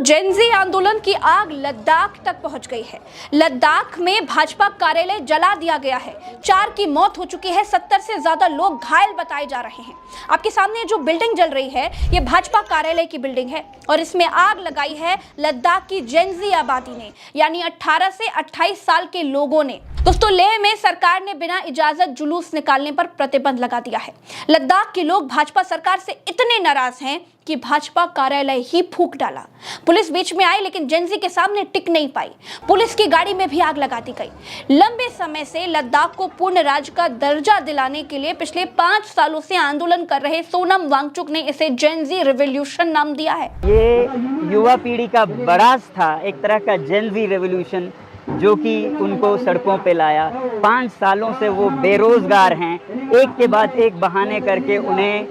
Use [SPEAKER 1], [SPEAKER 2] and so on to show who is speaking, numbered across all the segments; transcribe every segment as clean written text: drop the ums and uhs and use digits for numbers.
[SPEAKER 1] Gen Z आंदोलन की आग लद्दाख तक पहुंच गई है। लद्दाख में भाजपा कार्यालय जला दिया गया है। 4 की मौत हो चुकी है, 70 से ज्यादा लोग घायल बताए जा रहे हैं। आपके सामने जो बिल्डिंग जल रही है ये भाजपा कार्यालय की बिल्डिंग है और इसमें आग लगाई है लद्दाख की जेनजी आबादी ने, यानी 18 से 28 साल के लोगों ने। दोस्तों, लेह में सरकार ने बिना इजाजत जुलूस निकालने पर प्रतिबंध लगा दिया है। लद्दाख के लोग भाजपा सरकार से इतने नाराज हैं कि भाजपा कार्यालय ही फूंक डाला। पुलिस बीच में आई लेकिन जेनजी के सामने टिक नहीं पाई। पुलिस की गाड़ी में भी आग लगा दी गई। लंबे समय से लद्दाख को पूर्ण राज्य का दर्जा दिलाने के लिए पिछले 5 सालों से आंदोलन कर रहे सोनम वांगचुक ने इसे जेनजी रिवॉल्यूशन नाम दिया है।
[SPEAKER 2] ये युवा पीढ़ी का बरास था, एक तरह का जेनजी रिवॉल्यूशन जो कि उनको सड़कों पे लाया। 5 सालों से वो बेरोजगार हैं, एक के बाद एक बहाने करके उन्हें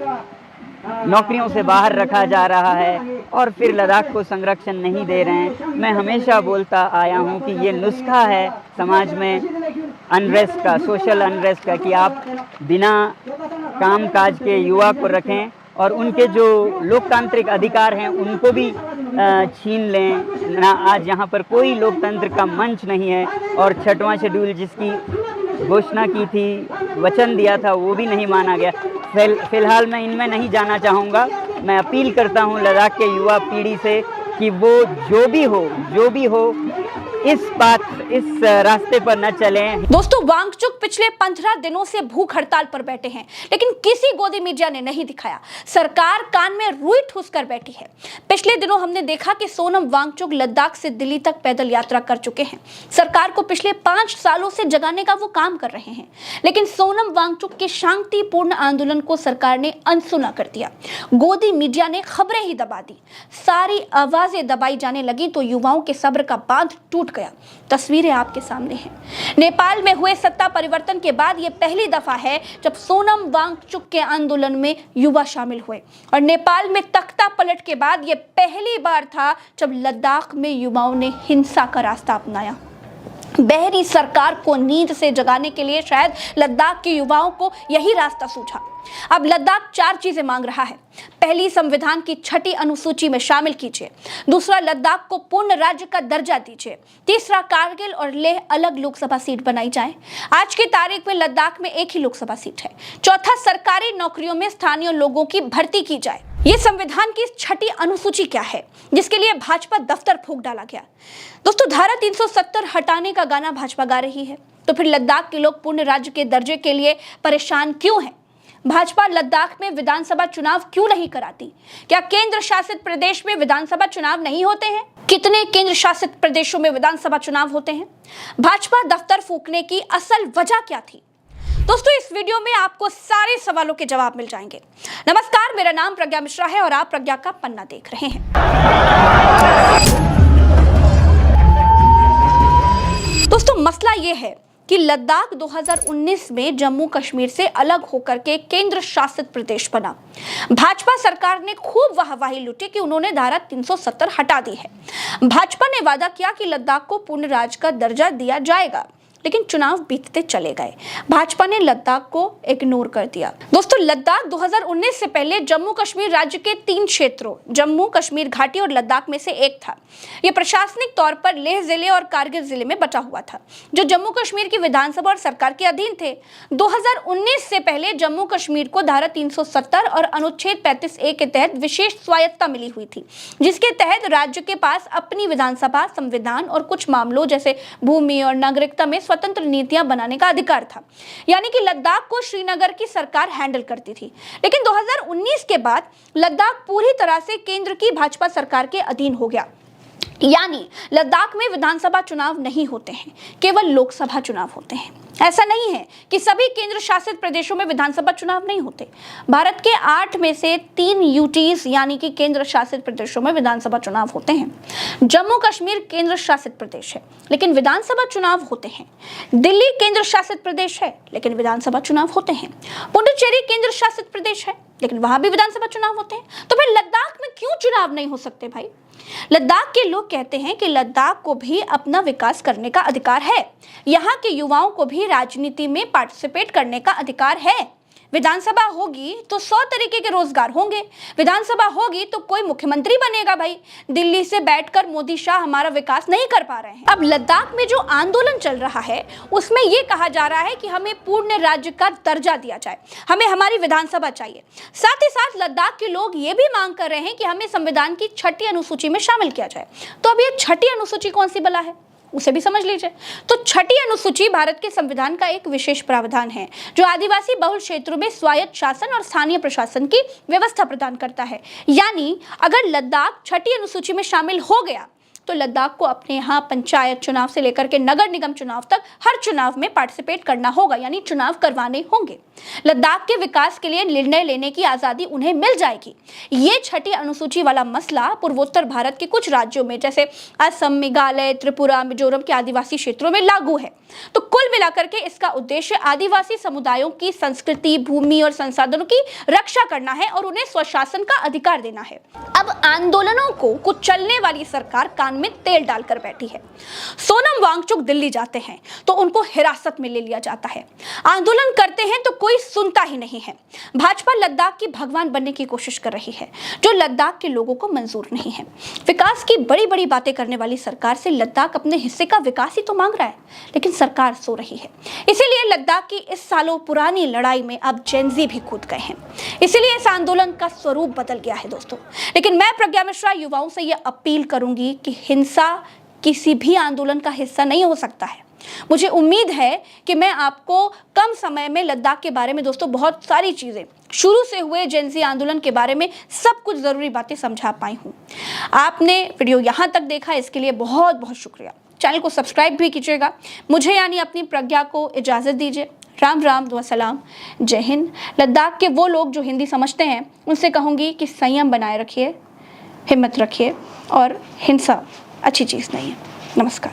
[SPEAKER 2] नौकरियों से बाहर रखा जा रहा है और फिर लद्दाख को संरक्षण नहीं दे रहे हैं। मैं हमेशा बोलता आया हूं कि ये नुस्खा है समाज में अनरेस्ट का, सोशल अनरेस्ट का, कि आप बिना कामकाज के युवा को रखें और उनके जो लोकतांत्रिक अधिकार हैं उनको भी छीन लें ना। आज यहाँ पर कोई लोकतंत्र का मंच नहीं है और 6वां शेड्यूल जिसकी घोषणा की थी, वचन दिया था, वो भी नहीं माना गया। फिलहाल मैं इनमें नहीं जाना चाहूँगा। मैं अपील करता हूँ लद्दाख के युवा पीढ़ी से कि वो जो भी हो इस रास्ते पर न चलें।
[SPEAKER 1] दोस्तों, वांगचुक पिछले 15 दिनों से भूख हड़ताल पर बैठे हैं लेकिन किसी गोदी मीडिया ने नहीं दिखाया। सरकार कान में रुई ठूस कर बैठी है। पिछले दिनों हमने देखा कि सोनम वांगचुक लद्दाख से दिल्ली तक पैदल यात्रा कर चुके हैं। सरकार को पिछले 5 सालों से जगाने का वो काम कर रहे हैं लेकिन सोनम वांगचुक के शांतिपूर्ण आंदोलन को सरकार ने अनसुना कर दिया। गोदी मीडिया ने खबरें ही दबा दी, सारी आवाजें दबाई जाने लगी तो युवाओं के सब्र का बांध टूट गया। तस्वीरें आपके सामने हैं। नेपाल में हुए सत्ता परिवर्तन के बाद यह पहली दफा है जब सोनम वांगचुक के आंदोलन में युवा शामिल हुए और नेपाल में तख्ता पलट के बाद यह पहली बार था जब लद्दाख में युवाओं ने हिंसा का रास्ता अपनाया। बहरी सरकार को नींद से जगाने के लिए शायद लद्दाख के युवाओं को यही रास्ता सूझा। अब लद्दाख 4 चीजें मांग रहा है। पहली, संविधान की 6ठी अनुसूची में शामिल कीजिए। दूसरा, लद्दाख को पूर्ण राज्य का दर्जा दीजिए। तीसरा, कारगिल और लेह अलग लोकसभा सीट बनाई जाए। आज की तारीख में लद्दाख में एक ही लोकसभा सीट है। चौथा, सरकारी नौकरियों में स्थानीय लोगों की भर्ती की जाए। ये संविधान की 6ठी अनुसूची क्या है जिसके लिए भाजपा दफ्तर फूंक डाला गया? दोस्तों, धारा 370 हटाने का गाना भाजपा गा रही है, तो फिर लद्दाख के लोग पूर्ण राज्य के दर्जे के लिए परेशान क्यों हैं? भाजपा लद्दाख में विधानसभा चुनाव क्यों नहीं कराती? क्या केंद्र शासित प्रदेश में विधानसभा चुनाव नहीं होते हैं? कितने केंद्र शासित प्रदेशों में विधानसभा चुनाव होते हैं? भाजपा दफ्तर फूंकने की असल वजह क्या थी? दोस्तों, इस वीडियो में आपको सारे सवालों के जवाब मिल जाएंगे। नमस्कार, मेरा नाम प्रज्ञा मिश्रा है और आप प्रज्ञा का पन्ना देख रहे हैं। दोस्तों, मसला यह है कि लद्दाख 2019 में जम्मू कश्मीर से अलग होकर के केंद्र शासित प्रदेश बना। भाजपा सरकार ने खूब वाहवाही लूटी कि उन्होंने धारा 370 हटा दी है। भाजपा ने वादा किया कि लद्दाख को पूर्ण राज्य का दर्जा दिया जाएगा, लेकिन चुनाव बीतते चले गए। भाजपा ने लद्दाख को इग्नोर कर दिया। दोस्तों, लद्दाख 2019 से पहले जम्मू कश्मीर राज्य के 3 क्षेत्रों जम्मू कश्मीर घाटी और लद्दाख में से एक था। यह प्रशासनिक तौर पर लेह जिले और कारगिल जिले में बटा हुआ था, जो जम्मू कश्मीर की विधानसभा और सरकार के अधीन थे। 2019 से पहले जम्मू कश्मीर को धारा 370 और अनुच्छेद 35A के तहत विशेष स्वायत्तता मिली हुई थी, जिसके तहत राज्य के पास अपनी विधानसभा, संविधान और कुछ मामलों जैसे भूमि और नागरिकता में स्वतंत्र नीतियां बनाने का अधिकार था। यानी कि लद्दाख को श्रीनगर की सरकार हैंडल करती थी। लेकिन 2019 के बाद लद्दाख पूरी तरह से केंद्र की भाजपा सरकार के अधीन हो गया। यानी लद्दाख में विधानसभा चुनाव नहीं होते हैं, केवल लोकसभा चुनाव होते हैं। ऐसा नहीं है कि सभी केंद्र शासित प्रदेशों में विधानसभा चुनाव नहीं होते। भारत के 8 में से 3 यूटीज यानी कि केंद्र शासित प्रदेशों में विधानसभा चुनाव होते हैं। जम्मू कश्मीर केंद्र शासित प्रदेश है लेकिन विधानसभा चुनाव होते हैं। दिल्ली केंद्र शासित प्रदेश है लेकिन विधानसभा चुनाव होते हैं। पुडुचेरी केंद्र शासित प्रदेश है लेकिन वहां भी विधानसभा चुनाव होते हैं। तो फिर लद्दाख में क्यों चुनाव नहीं हो सकते भाई? लद्दाख के लोग कहते हैं कि लद्दाख को भी अपना विकास करने का अधिकार है। यहाँ के युवाओं को भी राजनीति में पार्टिसिपेट करने का अधिकार है। विधानसभा होगी तो 100 तरीके के रोजगार होंगे, विधानसभा होगी तो कोई मुख्यमंत्री बनेगा भाई। दिल्ली से बैठकर मोदी शाह हमारा विकास नहीं कर पा रहे हैं। अब लद्दाख में जो आंदोलन चल रहा है उसमें यह कहा जा रहा है कि हमें पूर्ण राज्य का दर्जा दिया जाए, हमें हमारी विधानसभा चाहिए। साथ ही साथ लद्दाख के लोग ये भी मांग कर रहे हैं कि हमें संविधान की 6ठी अनुसूची में शामिल किया जाए। तो अब ये 6ठी अनुसूची कौन सी बला है उसे भी समझ लीजिए। तो 6ठी अनुसूची भारत के संविधान का एक विशेष प्रावधान है जो आदिवासी बहुल क्षेत्रों में स्वायत्त शासन और स्थानीय प्रशासन की व्यवस्था प्रदान करता है। यानी अगर लद्दाख 6ठी अनुसूची में शामिल हो गया तो लद्दाख को अपने यहाँ पंचायत चुनाव से लेकर के नगर निगम चुनाव तक हर चुनाव में पार्टिसिपेट करना होगा, यानी चुनाव करवाने होंगे। लद्दाख के विकास के लिए निर्णय लेने की आज़ादी उन्हें मिल जाएगी। ये 6ठी अनुसूची वाला मसला पूर्वोत्तर भारत के कुछ राज्यों में जैसे असम, मेघालय, त्रिपुरा, मिजोरम के आदिवासी क्षेत्रों में लागू है। तो कुल मिलाकर के इसका उद्देश्य आदिवासी समुदायों की संस्कृति, भूमि और संसाधनों की रक्षा करना है और उन्हें स्वशासन का अधिकार देना है। अब आंदोलनों को कुछ चलने वाली सरकार कान में तेल डालकर बैठी है। सोनम वांगचुक दिल्ली जाते हैं तो उनको हिरासत में ले लिया जाता है। आंदोलन करते हैं तो कोई सुनता ही नहीं है। भाजपा लद्दाख की भगवान बनने की कोशिश कर रही है जो लद्दाख के लोगों को मंजूर नहीं है। विकास की बड़ी बड़ी बातें करने वाली सरकार से लद्दाख अपने हिस्से का विकास ही तो मांग रहा है, लेकिन सरकार सो रही है। इसीलिए लद्दाख की इस सालों पुरानी लड़ाई में अब जेनजी भी कूद गए हैं। इसीलिए इस आंदोलन का स्वरूप बदल गया है दोस्तों। लेकिन मैं प्रज्ञा मिश्रा युवाओं से यह अपील करूंगी कि हिंसा किसी भी आंदोलन का हिस्सा नहीं हो सकता है। मुझे उम्मीद है कि मैं आपको कम समय में लद्दाख के बारे में दोस्तों बहुत सारी चीजें, शुरू से हुए जेनजी आंदोलन के बारे में सब कुछ जरूरी बातें समझा पाई हूँ। आपने वीडियो यहाँ तक देखा, इसके लिए बहुत बहुत शुक्रिया। चैनल को सब्सक्राइब भी कीजिएगा। मुझे यानी अपनी प्रज्ञा को इजाज़त दीजिए। राम राम, दुआ सलाम, जय हिंद। लद्दाख के वो लोग जो हिंदी समझते हैं उनसे कहूँगी कि संयम बनाए रखिए, हिम्मत रखिए और हिंसा अच्छी चीज़ नहीं है। नमस्कार।